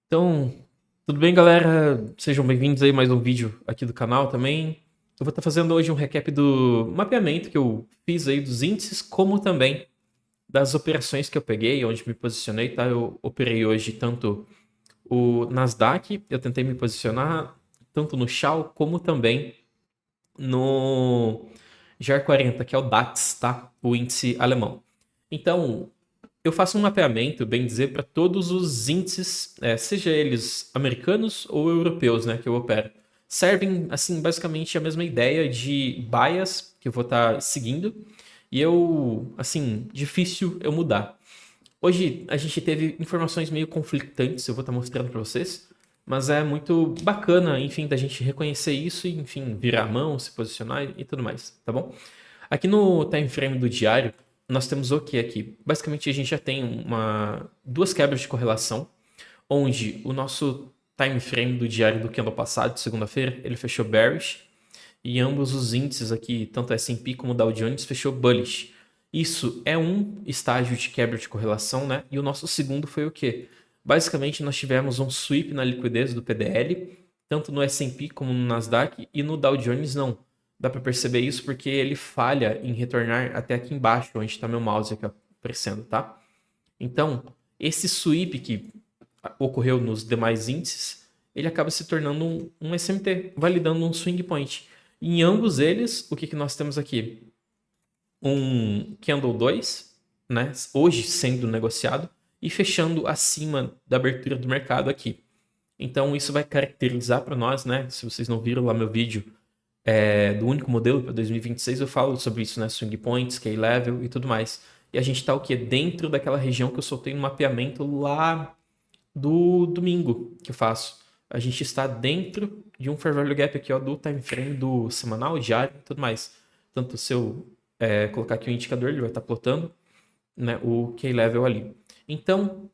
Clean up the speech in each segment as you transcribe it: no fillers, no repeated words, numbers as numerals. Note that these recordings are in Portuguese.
Então, tudo bem, galera? Sejam bem-vindos aí a mais um vídeo aqui do canal também. Eu vou estar fazendo hoje um recap do mapeamento que eu fiz aí dos índices, como também das operações que eu peguei, onde me posicionei, tá? Eu operei hoje tanto o Nasdaq, eu tentei me posicionar tanto no Shao, como também no GR40, que é o DAX, tá? O índice alemão. Então, eu faço um mapeamento, bem dizer, para todos os índices, seja eles americanos ou europeus, né, que eu opero. Servem, assim, basicamente a mesma ideia de bias que eu vou estar seguindo. E eu, assim, difícil eu mudar. Hoje a gente teve informações meio conflitantes, eu vou estar mostrando para vocês. Mas é muito bacana, enfim, da gente reconhecer isso e, enfim, virar a mão, se posicionar e tudo mais, tá bom? Aqui no time frame do diário, nós temos o que aqui? Basicamente, a gente já tem duas quebras de correlação, onde o nosso time frame do diário do candle passado, de segunda-feira, ele fechou bearish, e ambos os índices aqui, tanto o S&P como o Dow Jones, fechou bullish. Isso é um estágio de quebra de correlação, né? E o nosso segundo foi o quê? Basicamente, nós tivemos um sweep na liquidez do PDL, tanto no S&P como no Nasdaq, e no Dow Jones não. Dá para perceber isso porque ele falha em retornar até aqui embaixo, onde está meu mouse aqui aparecendo, tá? Então, esse sweep que ocorreu nos demais índices, ele acaba se tornando um SMT, validando um swing point. Em ambos eles, o que, que nós temos aqui? Um candle 2, né? Hoje sendo negociado e fechando acima da abertura do mercado aqui. Então isso vai caracterizar para nós, né? Se vocês não viram lá meu vídeo do único modelo para 2026, eu falo sobre isso, né? Swing points, key level e tudo mais. E a gente está o quê? Dentro daquela região que eu soltei no mapeamento lá do domingo que eu faço. A gente está dentro de um fair value gap aqui, ó, do time frame do semanal, diário e tudo mais. Tanto se eu colocar aqui o indicador, ele vai estar plotando, né, o key level ali. Então,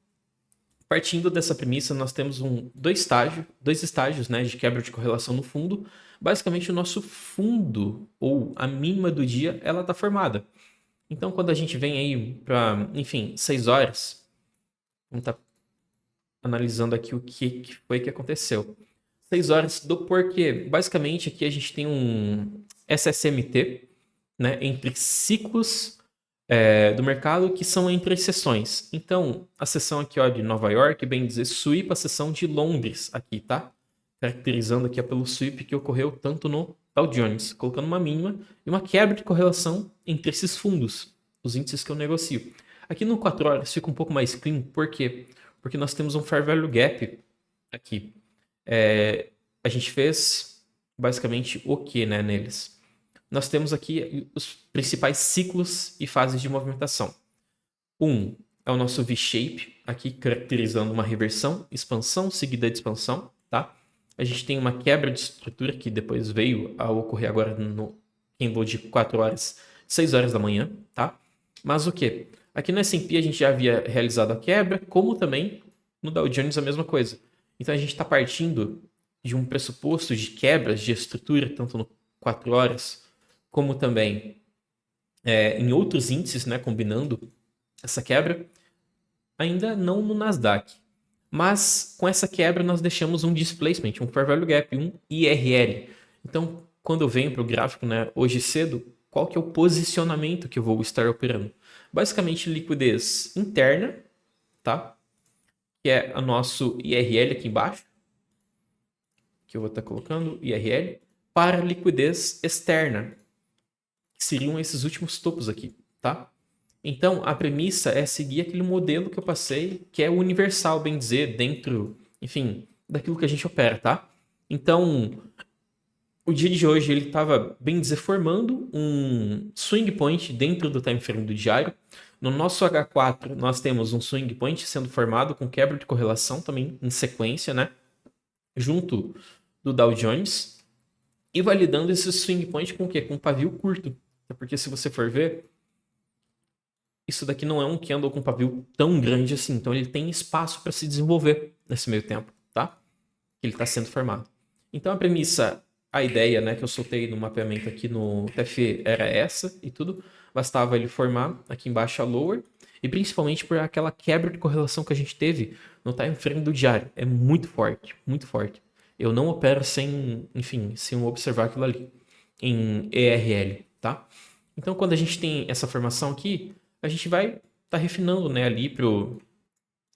partindo dessa premissa, nós temos dois estágios, né, de quebra de correlação no fundo. Basicamente, o nosso fundo, ou a mínima do dia, ela está formada. Então, quando a gente vem aí para, enfim, 6 horas, vamos estar analisando aqui o que foi que aconteceu. 6 horas do porquê. Basicamente, aqui a gente tem um SSMT, né, entre ciclos do mercado que são entre sessões. Então, a sessão aqui ó, de Nova York, bem dizer, sweep a sessão de Londres aqui, tá? Caracterizando aqui ó, pelo sweep que ocorreu tanto no Dow Jones, colocando uma mínima e uma quebra de correlação entre esses fundos, os índices que eu negocio. Aqui no 4 horas fica um pouco mais clean, por quê? Porque nós temos um fair value gap aqui. A gente fez basicamente o que, né, neles? Nós temos aqui os principais ciclos e fases de movimentação. Um é o nosso V-shape, aqui caracterizando uma reversão, expansão seguida de expansão, tá? A gente tem uma quebra de estrutura que depois veio a ocorrer agora no candle de 4 horas, 6 horas da manhã, tá? Mas o que? Aqui no S&P a gente já havia realizado a quebra, como também no Dow Jones a mesma coisa. Então a gente está partindo de um pressuposto de quebras de estrutura, tanto no 4 horas, como também em outros índices, né, combinando essa quebra, ainda não no Nasdaq. Mas com essa quebra nós deixamos um displacement, um fair value gap, um IRL. Então, quando eu venho para o gráfico, né, hoje cedo, qual que é o posicionamento que eu vou estar operando? Basicamente liquidez interna, tá? Que é o nosso IRL aqui embaixo, que eu vou estar colocando IRL, para liquidez externa, que seriam esses últimos topos aqui, tá? Então, a premissa é seguir aquele modelo que eu passei, que é universal, bem dizer, dentro, enfim, daquilo que a gente opera, tá? Então, o dia de hoje ele estava, bem dizer, formando um swing point dentro do time frame do diário. No nosso H4, nós temos um swing point sendo formado com quebra de correlação também em sequência, né? Junto do Dow Jones e validando esse swing point com o quê? Com um pavio curto. Porque se você for ver, isso daqui não é um candle com pavio tão grande assim, então ele tem espaço para se desenvolver nesse meio tempo, tá? Ele está sendo formado. Então a premissa, a ideia, né, que eu soltei no mapeamento aqui no TF era essa e tudo, bastava ele formar aqui embaixo a lower E principalmente por aquela quebra de correlação que a gente teve no time frame do diário. É muito forte, muito forte. Eu não opero sem, enfim, sem observar aquilo ali em ERL, tá? Então, quando a gente tem essa formação aqui, a gente vai tá refinando, né, ali pro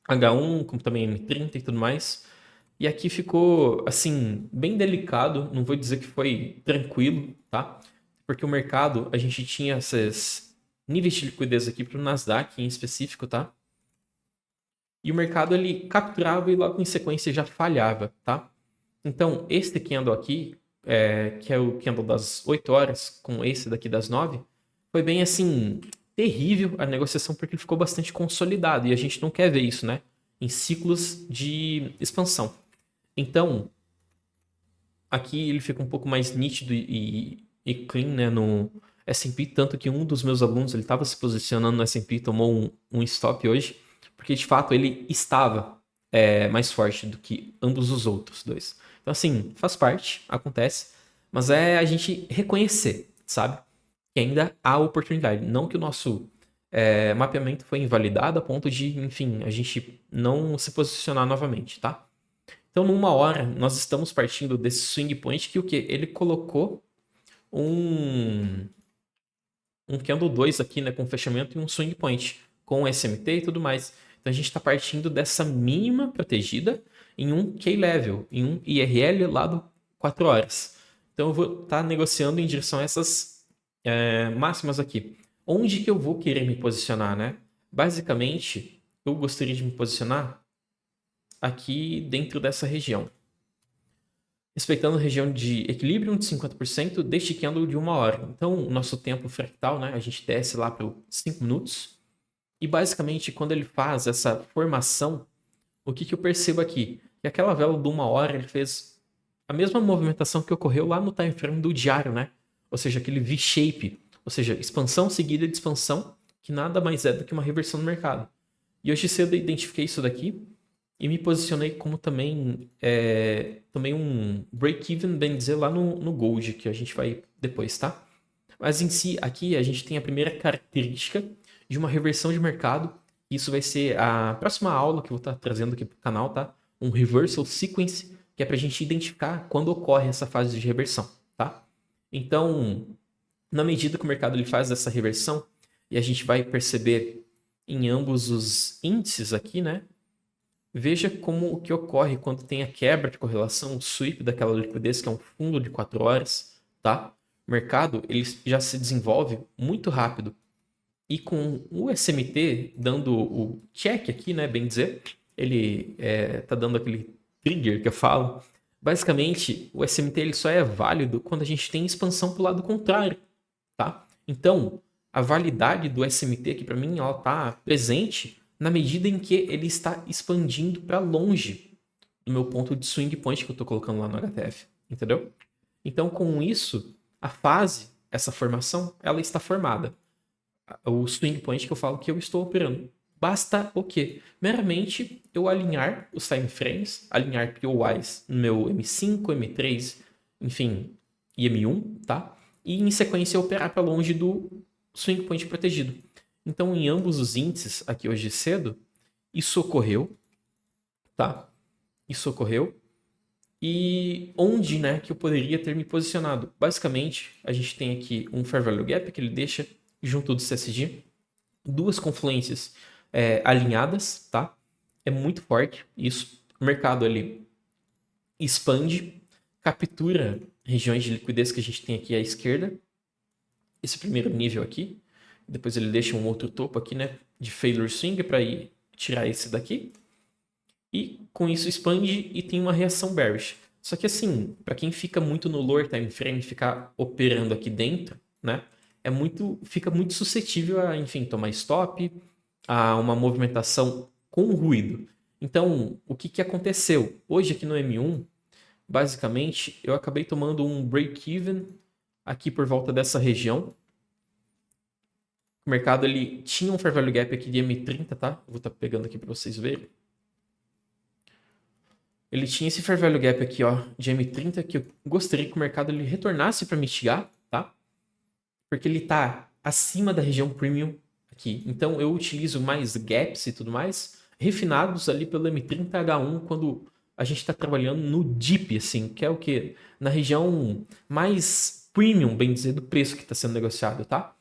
H1, como também M30 e tudo mais. E aqui ficou, assim, bem delicado. Não vou dizer que foi tranquilo, tá? Porque o mercado, a gente tinha esses níveis de liquidez aqui para o Nasdaq em específico, tá? E o mercado, ele capturava e logo em sequência já falhava, tá? Então, esse candle aqui, que é o candle das 8 horas, com esse daqui das 9, foi bem, assim, terrível a negociação porque ele ficou bastante consolidado. E a gente não quer ver isso, né? Em ciclos de expansão. Então, aqui ele fica um pouco mais nítido e clean, né, no S&P, tanto que um dos meus alunos, ele estava se posicionando no S&P, tomou um stop hoje, porque de fato ele estava mais forte do que ambos os outros dois. Então assim, faz parte, acontece, mas é a gente reconhecer, sabe? Que ainda há oportunidade. Não que o nosso mapeamento foi invalidado a ponto de, enfim, a gente não se posicionar novamente, tá? Então, numa hora, nós estamos partindo desse swing point que o quê? Ele colocou um, um candle 2 aqui, né, com fechamento e um swing point, com SMT e tudo mais. Então, a gente está partindo dessa mínima protegida em um K-level, em um IRL lá do 4 horas. Então, eu vou estar negociando em direção a essas máximas aqui. Onde que eu vou querer me posicionar, né? Basicamente, eu gostaria de me posicionar aqui dentro dessa região, respeitando a região de equilíbrio de 50% deste candle de 1 hora. Então, o nosso tempo fractal, né, a gente desce lá para 5 minutos. E basicamente, quando ele faz essa formação, o que eu percebo aqui? Que aquela vela de 1 hora, ele fez a mesma movimentação que ocorreu lá no time frame do diário, né? Ou seja, aquele V-shape, ou seja, expansão seguida de expansão, que nada mais é do que uma reversão no mercado. E hoje cedo eu identifiquei isso daqui e me posicionei como também um break-even, bem dizer, lá no Gold, que a gente vai depois, tá? Mas em si, aqui a gente tem a primeira característica de uma reversão de mercado. Isso vai ser a próxima aula que eu vou estar trazendo aqui para o canal, tá? Um reversal sequence, que é para a gente identificar quando ocorre essa fase de reversão, tá? Então, na medida que o mercado ele faz essa reversão, e a gente vai perceber em ambos os índices aqui, né? Veja como o que ocorre quando tem a quebra de correlação, o sweep daquela liquidez, que é um fundo de 4 horas, tá? O mercado ele já se desenvolve muito rápido. E com o SMT dando o check aqui, né, bem dizer, ele tá dando aquele trigger que eu falo. Basicamente, o SMT ele só é válido quando a gente tem expansão para o lado contrário, tá? Então, a validade do SMT aqui para mim, ela tá presente na medida em que ele está expandindo para longe do meu ponto de swing point que eu estou colocando lá no HTF, entendeu? Então, com isso, a fase, essa formação, ela está formada. O swing point que eu falo que eu estou operando. Basta o quê? Meramente eu alinhar os time frames, alinhar POIs no meu M5, M3, enfim, e M1, tá? E em sequência operar para longe do swing point protegido. Então, em ambos os índices, aqui hoje cedo, isso ocorreu, tá? Isso ocorreu. E onde, né, que eu poderia ter me posicionado? Basicamente, a gente tem aqui um Fair Value Gap que ele deixa junto do CSG, duas confluências alinhadas, tá? É muito forte isso. O mercado ali expande, captura regiões de liquidez que a gente tem aqui à esquerda, esse primeiro nível aqui. Depois ele deixa um outro topo aqui, né, de failure swing para ir tirar esse daqui. E com isso expande e tem uma reação bearish. Só que assim, para quem fica muito no lower time frame, ficar operando aqui dentro, né, fica muito suscetível a, enfim, tomar stop, a uma movimentação com ruído. Então, o que aconteceu? Hoje aqui no M1, basicamente, eu acabei tomando um break-even aqui por volta dessa região. O mercado ele tinha um fair value gap aqui de M30, tá? Vou estar pegando aqui para vocês verem. Ele tinha esse fair value gap aqui, ó, de M30, que eu gostaria que o mercado ele retornasse para mitigar, tá? Porque ele tá acima da região premium aqui. Então eu utilizo mais gaps e tudo mais, refinados ali pelo M30H1 quando a gente está trabalhando no deep, assim, que é o quê? Na região mais premium, bem dizer, do preço que está sendo negociado, tá?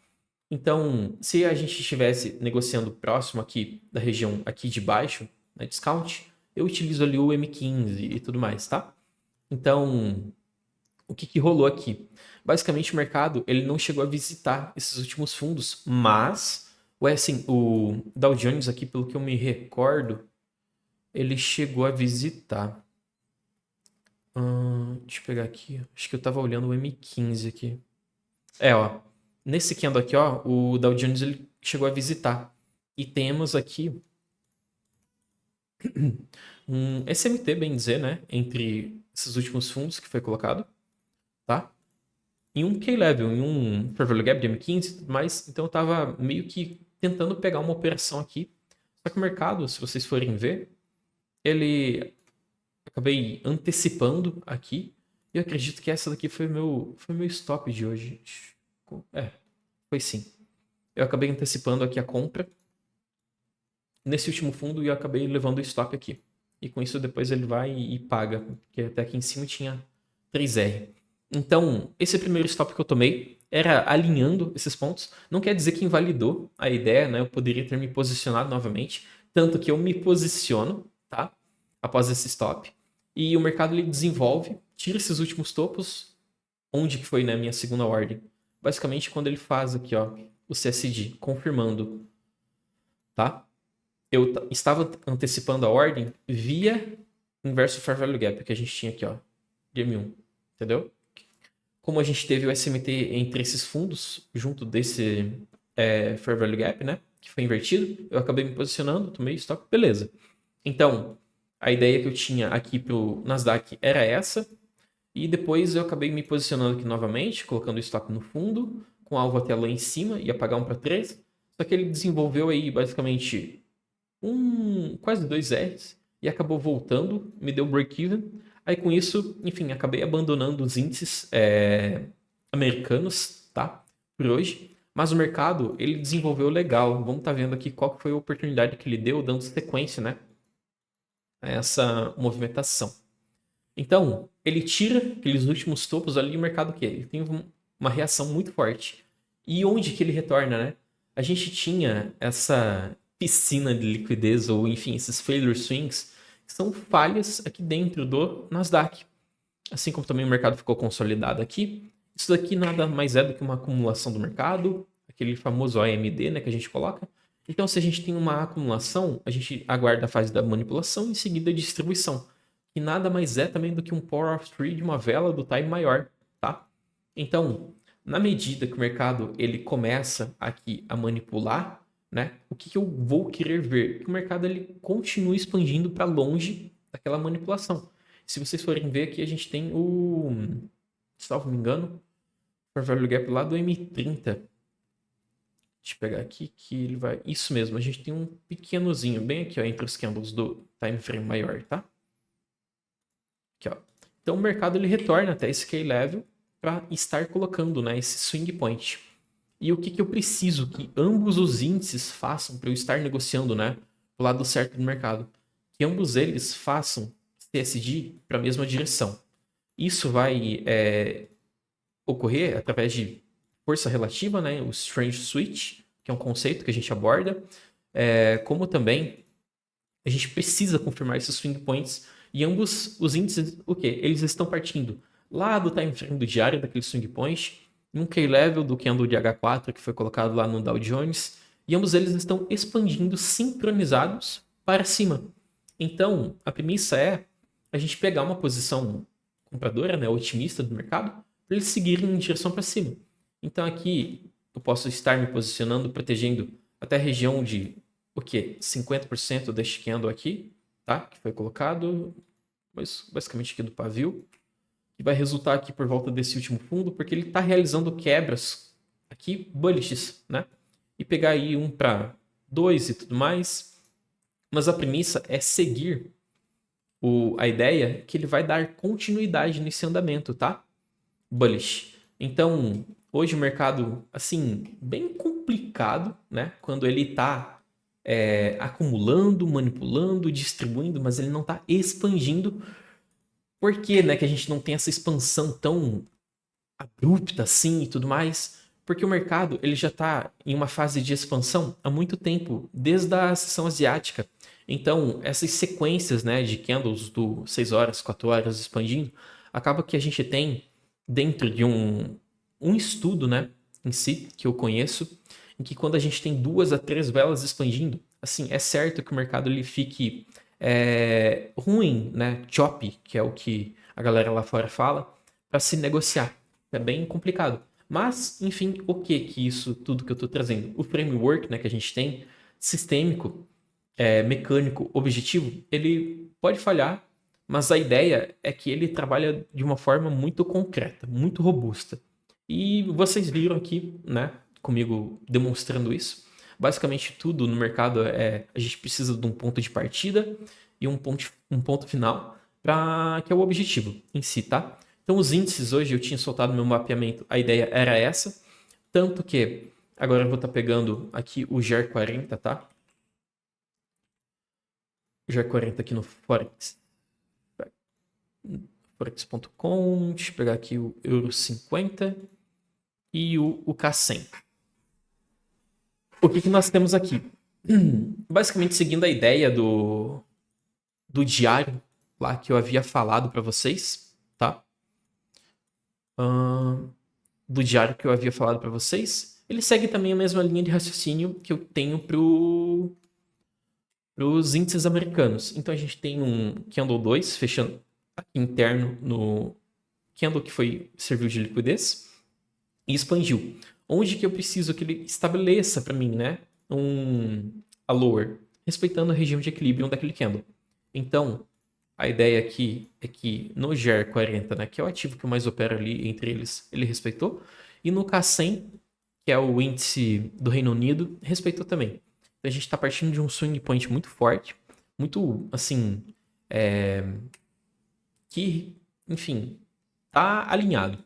Então, se a gente estivesse negociando próximo aqui da região aqui de baixo, na discount, eu utilizo ali o M15 e tudo mais, tá? Então, o que que rolou aqui? Basicamente, o mercado ele não chegou a visitar esses últimos fundos, mas assim, o Dow Jones aqui, pelo que eu me recordo, ele chegou a visitar. Deixa eu pegar aqui. Acho que eu tava olhando o M15 aqui. Ó. Nesse candle aqui, ó, o Dow Jones ele chegou a visitar. E temos aqui um SMT, bem dizer, né? Entre esses últimos fundos que foi colocado, tá? Em um K-Level, em um Fair Value Gap de M15 e tudo mais. Então eu tava meio que tentando pegar uma operação aqui. Só que o mercado, se vocês forem ver, ele acabei antecipando aqui. E eu acredito que essa daqui foi meu stop de hoje. Foi sim. Eu acabei antecipando aqui a compra nesse último fundo e eu acabei levando o stop aqui. E com isso depois ele vai e paga, porque até aqui em cima tinha 3R. Então, esse primeiro stop que eu tomei era alinhando esses pontos. Não quer dizer que invalidou a ideia, né? Eu poderia ter me posicionado novamente. Tanto que eu me posiciono, tá? Após esse stop. E o mercado ele desenvolve, tira esses últimos topos. Onde que foi, né? Minha segunda ordem. Basicamente, quando ele faz aqui, ó, o CSD, confirmando, tá? Eu estava antecipando a ordem via inverso Fair Value Gap, que a gente tinha aqui, ó, de M1, entendeu? Como a gente teve o SMT entre esses fundos, junto desse Fair Value Gap, né, que foi invertido, eu acabei me posicionando, tomei estoque, beleza. Então, a ideia que eu tinha aqui pro Nasdaq era essa, e depois eu acabei me posicionando aqui novamente, colocando o estoque no fundo, com alvo até lá em cima, ia pagar 1 para 3, só que ele desenvolveu aí basicamente quase 2 R's e acabou voltando, me deu break-even. Aí com isso, enfim, acabei abandonando os índices americanos, tá? Por hoje. Mas o mercado, ele desenvolveu legal. Vamos estar vendo aqui qual foi a oportunidade que ele deu, dando sequência, né? A essa movimentação. Então, ele tira aqueles últimos topos ali, o mercado que ele tem uma reação muito forte. E onde que ele retorna, né? A gente tinha essa piscina de liquidez, ou enfim, esses failure swings, que são falhas aqui dentro do Nasdaq. Assim como também o mercado ficou consolidado aqui, isso daqui nada mais é do que uma acumulação do mercado, aquele famoso OMD, né, que a gente coloca. Então, se a gente tem uma acumulação, a gente aguarda a fase da manipulação e em seguida a distribuição, que nada mais é também do que um power of three de uma vela do time maior, tá? Então, na medida que o mercado ele começa aqui a manipular, né, o que eu vou querer ver? Que o mercado ele continue expandindo para longe daquela manipulação. Se vocês forem ver aqui, a gente tem se não me engano, o Fair Gap lá do M30. Deixa eu pegar aqui que ele vai... Isso mesmo, a gente tem um pequenozinho bem aqui, ó, entre os candles do time frame maior, tá? Aqui, ó. Então o mercado ele retorna até esse key level para estar colocando, né, esse swing point. E o que que eu preciso que ambos os índices façam para eu estar negociando, né, do lado certo do mercado? Que ambos eles façam CSD para a mesma direção. Isso vai ocorrer através de força relativa, né, o Strange Switch, que é um conceito que a gente aborda, como também a gente precisa confirmar esses swing points e ambos os índices, o quê? Eles estão partindo lá do time frame do diário, daquele swing point, um K-level do candle de H4 que foi colocado lá no Dow Jones, e ambos eles estão expandindo sincronizados para cima. Então, a premissa é a gente pegar uma posição compradora, né, otimista do mercado, para eles seguirem em direção para cima. Então aqui eu posso estar me posicionando, protegendo até a região de o quê? 50% deste candle aqui, tá? Que foi colocado, mas basicamente aqui do pavio, que vai resultar aqui por volta desse último fundo, porque ele está realizando quebras aqui bullishes, né? E pegar aí 1 para 2 e tudo mais. Mas a premissa é seguir a ideia que ele vai dar continuidade nesse andamento, tá? Bullish. Então, hoje o mercado, assim, bem com complicado, né? Quando ele está acumulando, manipulando, distribuindo, mas ele não está expandindo. Por que, né, que a gente não tem essa expansão tão abrupta assim e tudo mais? Porque o mercado ele já está em uma fase de expansão há muito tempo, desde a sessão asiática. Então, essas sequências, né, de candles do 6 horas, 4 horas expandindo, acaba que a gente tem dentro de um estudo, né, em si, que eu conheço, em que quando a gente tem 2 a 3 velas expandindo, assim, é certo que o mercado ele fique ruim, né, choppy, que é o que a galera lá fora fala, para se negociar. É bem complicado. Mas, enfim, o que isso tudo que eu estou trazendo? O framework, né, que a gente tem, sistêmico, mecânico, objetivo, ele pode falhar, mas a ideia é que ele trabalha de uma forma muito concreta, muito robusta. E vocês viram aqui, né, comigo demonstrando isso. Basicamente tudo no mercado a gente precisa de um ponto de partida e um ponto final para que é o objetivo em si, tá? Então os índices hoje eu tinha soltado meu mapeamento, a ideia era essa, tanto que agora eu vou estar pegando aqui o GER40, tá? O GER40 aqui no Forex. Forex.com, deixa eu pegar aqui o Euro 50 e o K100. O que nós temos aqui? Basicamente seguindo a ideia do diário lá que eu havia falado para vocês, tá? Do diário que eu havia falado para vocês, ele segue também a mesma linha de raciocínio que eu tenho para os índices americanos. Então a gente tem um candle 2 fechando aqui interno no candle que serviu de liquidez e expandiu. Onde que eu preciso que ele estabeleça para mim, né, a lower, respeitando a região de equilíbrio daquele candle. Então, a ideia aqui é que no GER40, né, que é o ativo que eu mais opero ali entre eles, ele respeitou. E no K100, que é o índice do Reino Unido, respeitou também. Então a gente está partindo de um swing point muito forte, muito, assim, que, enfim, tá alinhado.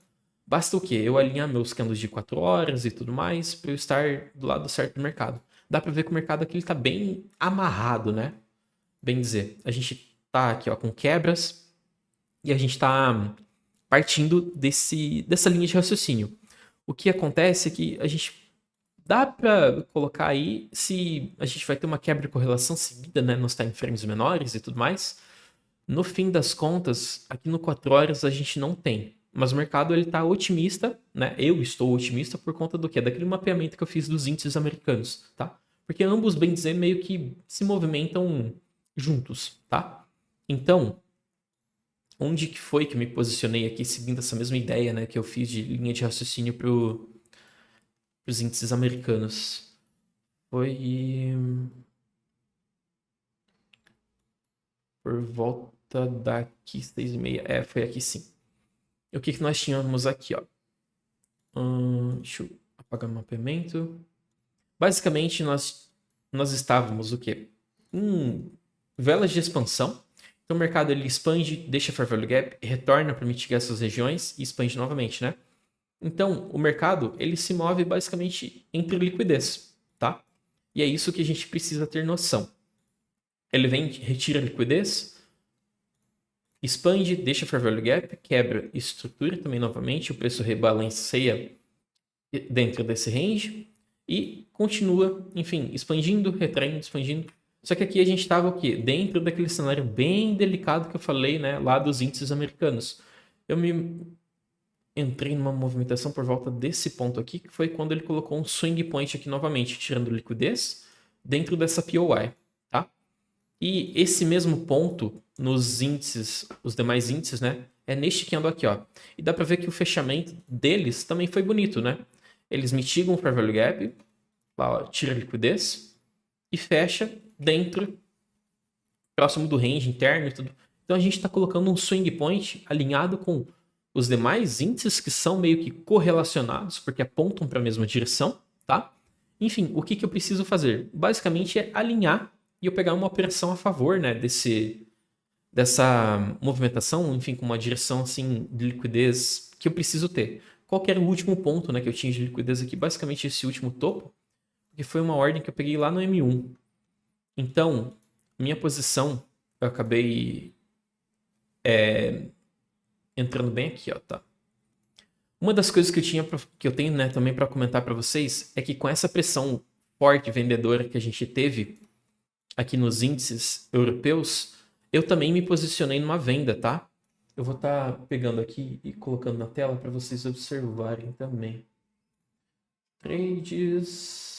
Basta o quê? Eu alinhar meus candles de 4 horas e tudo mais para eu estar do lado certo do mercado. Dá para ver que o mercado aqui está bem amarrado, né? Bem dizer. A gente tá aqui ó, com quebras e a gente está partindo dessa linha de raciocínio. O que acontece é que a gente dá para colocar aí se a gente vai ter uma quebra de correlação seguida, né, nos time frames menores e tudo mais. No fim das contas, aqui no 4 horas a gente não tem. Mas o mercado ele tá otimista, né? Eu estou otimista por conta do quê? Daquele mapeamento que eu fiz dos índices americanos, tá? Porque ambos, bem dizer, meio que se movimentam juntos, tá? Então, onde que foi que eu me posicionei aqui seguindo essa mesma ideia, né, que eu fiz de linha de raciocínio para os índices americanos? Foi por volta daqui 6,5. Foi aqui sim. E o que nós tínhamos aqui, ó? Deixa eu apagar o mapeamento. Basicamente, nós estávamos o quê? Velas de expansão. Então o mercado ele expande, deixa fair value gap, retorna para mitigar essas regiões e expande novamente, né? Então o mercado ele se move basicamente entre liquidez, tá? E é isso que a gente precisa ter noção. Ele vem, retira a liquidez, expande, deixa fair value gap, quebra, estrutura também novamente, o preço rebalanceia dentro desse range e continua, enfim, expandindo, retraindo, expandindo. Só que aqui a gente estava o quê? Dentro daquele cenário bem delicado que eu falei, né, lá dos índices americanos. Eu me entrei numa movimentação por volta desse ponto aqui, que foi quando ele colocou um swing point aqui novamente, tirando liquidez dentro dessa POI, tá? E esse mesmo ponto nos índices, os demais índices, né, é neste candle aqui, ó. E dá para ver que o fechamento deles também foi bonito, né? Eles mitigam o fair value gap, lá, ó, tira a liquidez e fecha dentro, próximo do range interno e tudo. Então a gente está colocando um swing point alinhado com os demais índices que são meio que correlacionados, porque apontam para a mesma direção, tá? Enfim, o que eu preciso fazer? Basicamente é alinhar e eu pegar uma operação a favor, né, dessa movimentação, enfim, com uma direção assim de liquidez que eu preciso ter. Qual que era o último ponto, né, que eu tinha de liquidez aqui? Basicamente esse último topo, e foi uma ordem que eu peguei lá no M1. Então, minha posição, eu acabei entrando bem aqui, ó, tá? Uma das coisas que eu tenho, né, também para comentar para vocês é que com essa pressão forte vendedora que a gente teve aqui nos índices europeus, eu também me posicionei numa venda, tá? Eu vou estar pegando aqui e colocando na tela para vocês observarem também. Trades.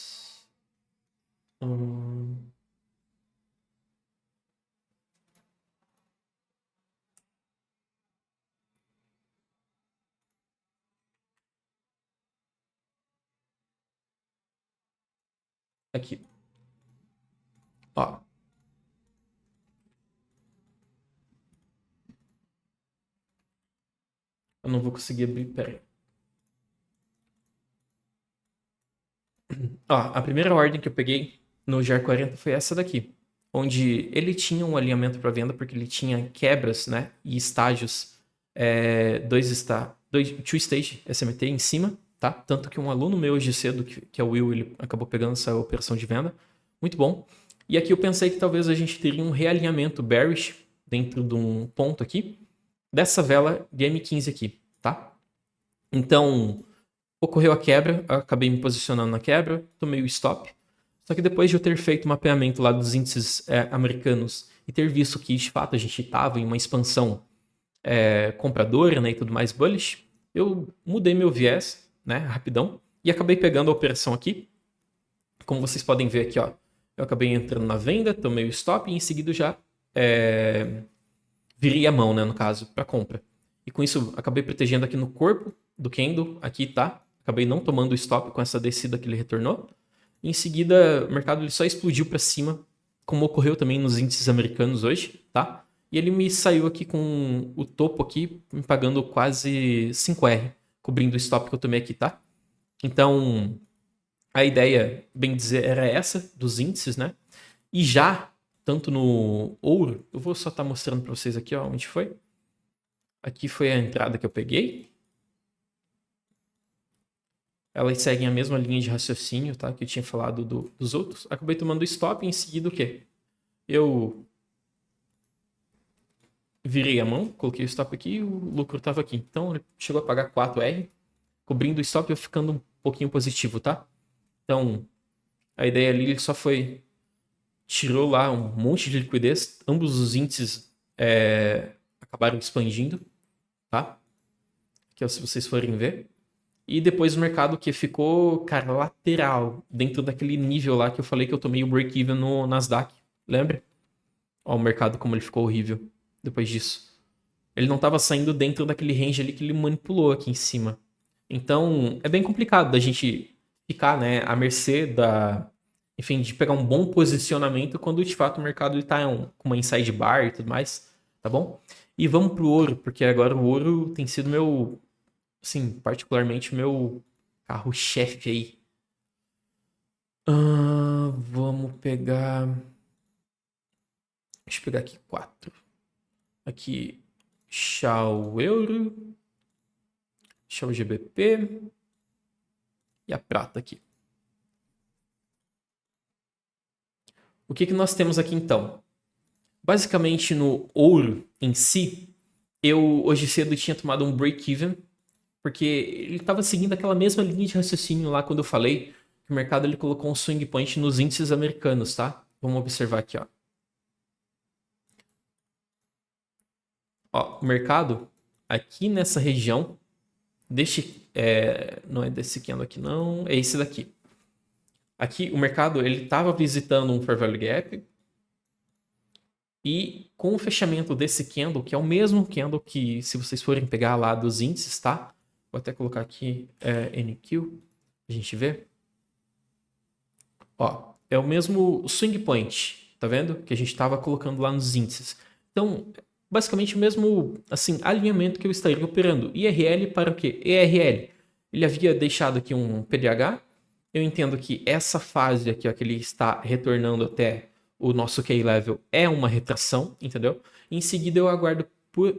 Aqui. Ó. Eu não vou conseguir abrir, pera aí. Ó, a primeira ordem que eu peguei no GER 40 foi essa daqui, onde ele tinha um alinhamento para venda porque ele tinha quebras, né, e estágios, two stage SMT em cima, tá? Tanto que um aluno meu hoje cedo, que é o Will, ele acabou pegando essa operação de venda, muito bom. E aqui eu pensei que talvez a gente teria um realinhamento bearish dentro de um ponto aqui, dessa vela de M15 aqui, tá? Então, ocorreu a quebra, eu acabei me posicionando na quebra, tomei o stop. Só que depois de eu ter feito o mapeamento lá dos índices americanos e ter visto que de fato a gente estava em uma expansão compradora, né, e tudo mais bullish, eu mudei meu viés, né, rapidão, e acabei pegando a operação aqui. Como vocês podem ver aqui, ó, eu acabei entrando na venda, tomei o stop e em seguida já virei a mão, né, no caso, para compra. E com isso acabei protegendo aqui no corpo do candle, aqui tá. Acabei não tomando o stop com essa descida que ele retornou. E em seguida, o mercado ele só explodiu para cima, como ocorreu também nos índices americanos hoje, tá? E ele me saiu aqui com o topo aqui, me pagando quase 5R, cobrindo o stop que eu tomei aqui, tá? Então, a ideia, bem dizer, era essa dos índices, né? E já, tanto no ouro, eu vou só estar mostrando para vocês aqui, ó, onde foi. Aqui foi a entrada que eu peguei. Elas seguem a mesma linha de raciocínio, tá? Que eu tinha falado dos outros. Acabei tomando stop e em seguida o quê? Eu virei a mão, coloquei o stop aqui e o lucro estava aqui. Então ele chegou a pagar 4R, cobrindo o stop e eu ficando um pouquinho positivo, tá? Então a ideia ali ele só foi... Tirou lá um monte de liquidez. Ambos os índices acabaram expandindo, tá? Que é se vocês forem ver. E depois o mercado que ficou, cara, lateral, dentro daquele nível lá que eu falei que eu tomei o break-even no Nasdaq. Lembra? Ó, o mercado como ele ficou horrível depois disso. Ele não estava saindo dentro daquele range ali que ele manipulou aqui em cima. Então, é bem complicado da gente ficar, né, à mercê enfim, de pegar um bom posicionamento quando de fato o mercado está com uma inside bar e tudo mais, tá bom? E vamos pro ouro, porque agora o ouro tem sido meu, assim, particularmente meu carro-chefe aí. Vamos pegar... Deixa eu pegar aqui 4. Aqui, Shao Euro, Shao GBP e a prata aqui. O que nós temos aqui então? Basicamente no ouro em si, eu hoje cedo tinha tomado um break-even, porque ele estava seguindo aquela mesma linha de raciocínio lá quando eu falei que o mercado ele colocou um swing point nos índices americanos, tá? Vamos observar aqui, ó. Ó, o mercado aqui nessa região, não é desse candle aqui não, é esse daqui. Aqui o mercado ele estava visitando um fair value gap e com o fechamento desse candle, que é o mesmo candle que se vocês forem pegar lá dos índices, tá? Vou até colocar aqui NQ, a gente vê. Ó, é o mesmo swing point, tá vendo? Que a gente estava colocando lá nos índices. Então, basicamente o mesmo assim, alinhamento que eu estaria operando. IRL para o quê? ERL. Ele havia deixado aqui um PDH. Eu entendo que essa fase aqui, ó, que ele está retornando até o nosso key level, é uma retração, entendeu? Em seguida eu aguardo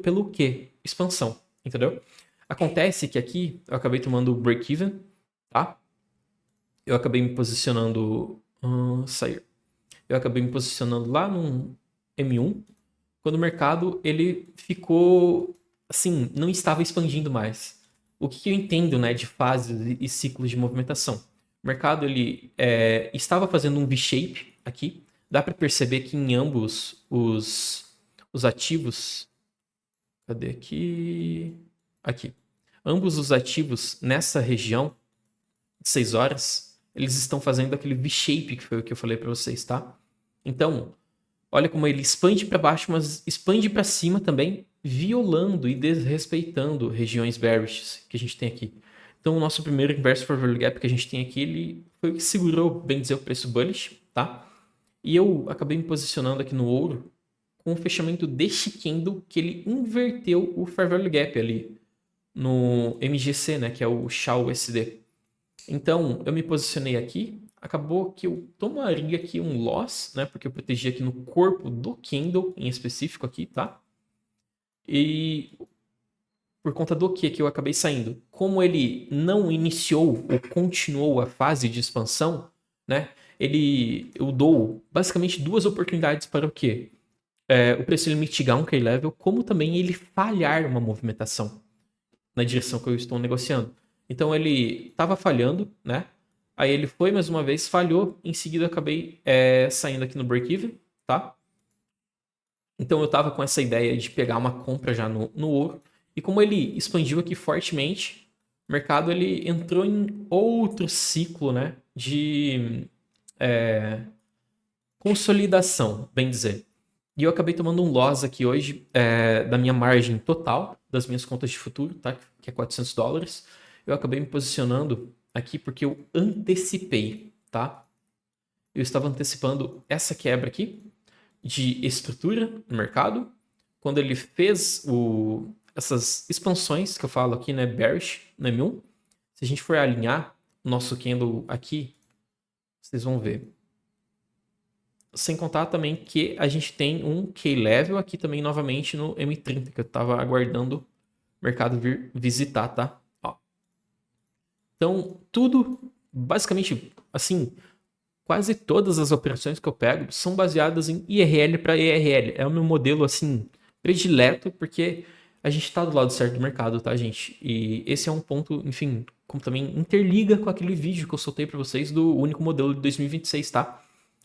pelo quê? Expansão, entendeu? Acontece que aqui eu acabei tomando o break-even, tá? eu acabei me posicionando... sair. Eu acabei me posicionando lá no M1, quando o mercado ele ficou, assim, não estava expandindo mais. O que eu entendo, né, de fases e ciclos de movimentação? O mercado ele estava fazendo um V-shape aqui. Dá para perceber que em ambos os ativos, cadê aqui? Aqui. Ambos os ativos nessa região de 6 horas, eles estão fazendo aquele V-shape que foi o que eu falei para vocês, tá? Então, olha como ele expande para baixo, mas expande para cima também, violando e desrespeitando regiões bearish que a gente tem aqui. Então, o nosso primeiro inverse forward gap que a gente tem aqui, ele foi o que segurou, bem dizer, o preço bullish, tá? E eu acabei me posicionando aqui no ouro com o fechamento deste candle que ele inverteu o fair value gap ali no MGC, né, que é o SHA USD. Então, eu me posicionei aqui, acabou que eu tomaria aqui um loss, né, porque eu protegi aqui no corpo do candle em específico aqui, tá? E por conta do que eu acabei saindo? Como ele não iniciou ou continuou a fase de expansão, né? Eu dou basicamente duas oportunidades para o quê? O preço ele mitigar um key level, como também ele falhar uma movimentação na direção que eu estou negociando. Então ele estava falhando, né? Aí ele foi mais uma vez, falhou. Em seguida eu acabei saindo aqui no break-even, tá? Então eu estava com essa ideia de pegar uma compra já no ouro. E como ele expandiu aqui fortemente, o mercado ele entrou em outro ciclo, né? De consolidação, bem dizer. E eu acabei tomando um loss aqui hoje da minha margem total, das minhas contas de futuro, tá? Que é $400. Eu acabei me posicionando aqui porque eu antecipei, tá? Eu estava antecipando essa quebra aqui de estrutura no mercado. Quando ele fez essas expansões que eu falo aqui, né? Bearish no M1. Se a gente for alinhar o nosso candle aqui, vocês vão ver. Sem contar também que a gente tem um K-Level aqui também novamente no M30, que eu tava aguardando o mercado vir visitar, tá? Ó. Então, tudo, basicamente, assim, quase todas as operações que eu pego são baseadas em IRL para ERL. É o meu modelo, assim, predileto, porque a gente tá do lado certo do mercado, tá, gente? E esse é um ponto, enfim, como também interliga com aquele vídeo que eu soltei para vocês do único modelo de 2026, tá?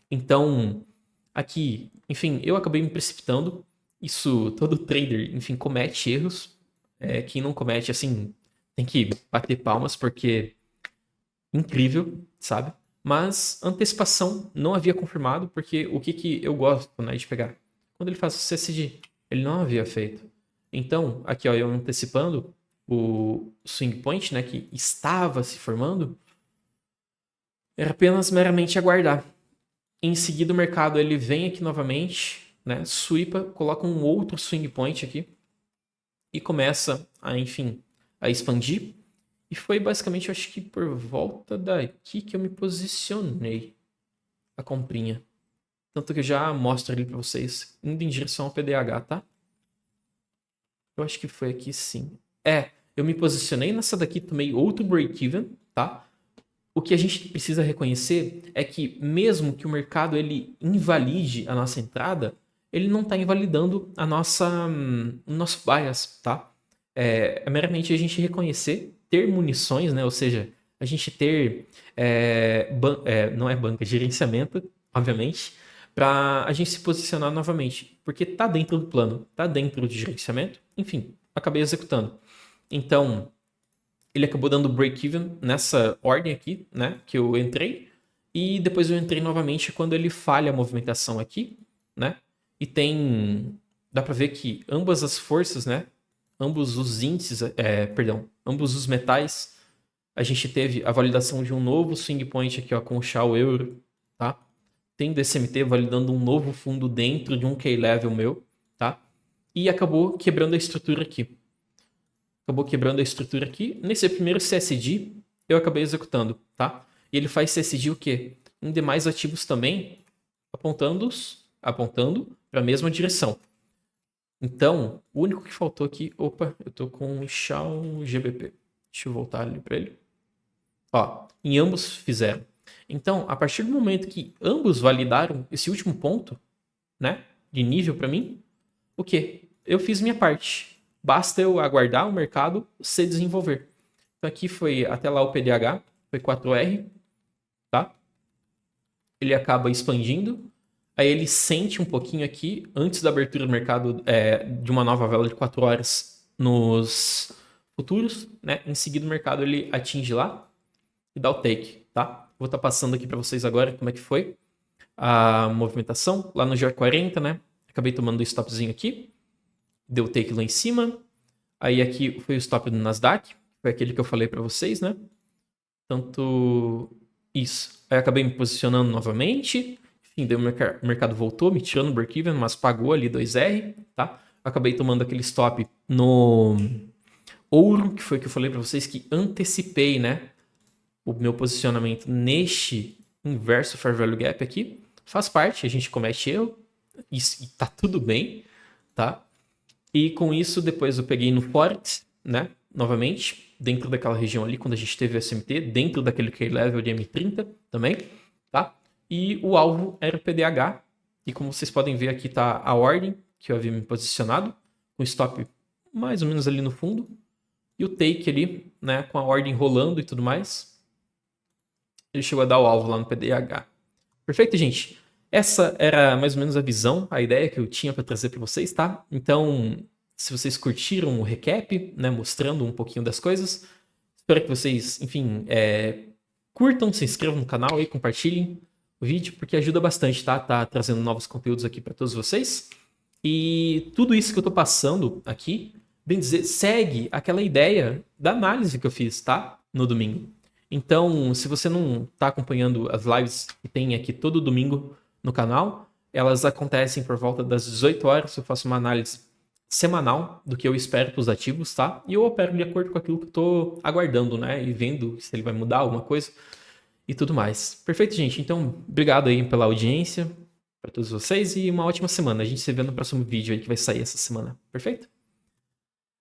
Então, aqui, enfim, eu acabei me precipitando. Isso, todo trader, enfim, comete erros. Quem não comete, assim, tem que bater palmas, porque incrível, sabe? Mas antecipação não havia confirmado, porque o que eu gosto, né, de pegar? Quando ele faz o CSD, ele não havia feito. Então, aqui, ó, eu antecipando o swing point, né, que estava se formando, era apenas meramente aguardar. Em seguida, o mercado ele vem aqui novamente, né? Sweepa, coloca um outro swing point aqui e começa a, enfim, a expandir. E foi basicamente, eu acho que por volta daqui que eu me posicionei a comprinha. Tanto que eu já mostro ali para vocês, indo em direção ao PDH, tá? Eu acho que foi aqui sim. Eu me posicionei nessa daqui, tomei outro break-even, tá? O que a gente precisa reconhecer é que mesmo que o mercado ele invalide a nossa entrada, ele não está invalidando o nosso bias, tá? É meramente a gente reconhecer, ter munições, né? Ou seja, a gente ter, não é banca, gerenciamento, obviamente, para a gente se posicionar novamente, porque tá dentro do plano, tá dentro do gerenciamento, enfim, acabei executando. Então, ele acabou dando break-even nessa ordem aqui, né? Que eu entrei. E depois eu entrei novamente quando ele falha a movimentação aqui, né? E tem... Dá para ver que ambas as forças, né? Ambos os índices, ambos os metais, a gente teve a validação de um novo swing point aqui, ó, com o Shao Euro, tá? Tem DCMT validando um novo fundo dentro de um K-Level meu, tá? E acabou quebrando a estrutura aqui. Acabou quebrando a estrutura aqui. Nesse primeiro CSD, eu acabei executando, tá? E ele faz CSD o quê? Em demais ativos também, apontando para a mesma direção. Então, o único que faltou aqui... Opa, eu tô com o Shao GBP. Deixa eu voltar ali para ele. Ó, em ambos fizeram. Então, a partir do momento que ambos validaram esse último ponto, né, de nível para mim, o quê? Eu fiz minha parte. Basta eu aguardar o mercado se desenvolver. Então aqui foi até lá o PDH, foi 4R, tá? Ele acaba expandindo, aí ele sente um pouquinho aqui, antes da abertura do mercado de uma nova vela de 4 horas nos futuros, né? Em seguida o mercado ele atinge lá e dá o take, tá? Vou estar passando aqui para vocês agora como é que foi a movimentação lá no GR40, né? Acabei tomando o stopzinho aqui, deu o take lá em cima, aí aqui foi o stop do Nasdaq, foi aquele que eu falei para vocês, né? Tanto isso. Aí acabei me posicionando novamente. Enfim, daí o mercado voltou, me tirando o break-even, mas pagou ali 2R, tá? Acabei tomando aquele stop no ouro, que foi o que eu falei para vocês, que antecipei, né? O meu posicionamento neste inverso Fair Value Gap aqui. Faz parte, a gente comete erro. E tá tudo bem, tá? E com isso, depois eu peguei no Forex, né? Novamente, dentro daquela região ali, quando a gente teve o SMT, dentro daquele K-Level de M30 também, tá? E o alvo era o PDH. E como vocês podem ver aqui tá a ordem que eu havia me posicionado, com o stop mais ou menos ali no fundo. E o take ali, né? Com a ordem rolando e tudo mais. Ele chegou a dar o alvo lá no PDH. Perfeito, gente? Essa era mais ou menos a visão, a ideia que eu tinha para trazer para vocês, tá? Então, se vocês curtiram o recap, né, mostrando um pouquinho das coisas, espero que vocês, enfim, curtam, se inscrevam no canal aí, compartilhem o vídeo, porque ajuda bastante, tá? Tá trazendo novos conteúdos aqui para todos vocês. E tudo isso que eu tô passando aqui, bem dizer, segue aquela ideia da análise que eu fiz, tá? No domingo. Então, se você não está acompanhando as lives que tem aqui todo domingo no canal, elas acontecem por volta das 18 horas. Eu faço uma análise semanal do que eu espero para os ativos, tá? E eu opero de acordo com aquilo que eu estou aguardando, né? E vendo se ele vai mudar alguma coisa e tudo mais. Perfeito, gente? Então, obrigado aí pela audiência, para todos vocês, e uma ótima semana. A gente se vê no próximo vídeo aí que vai sair essa semana. Perfeito?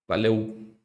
Valeu!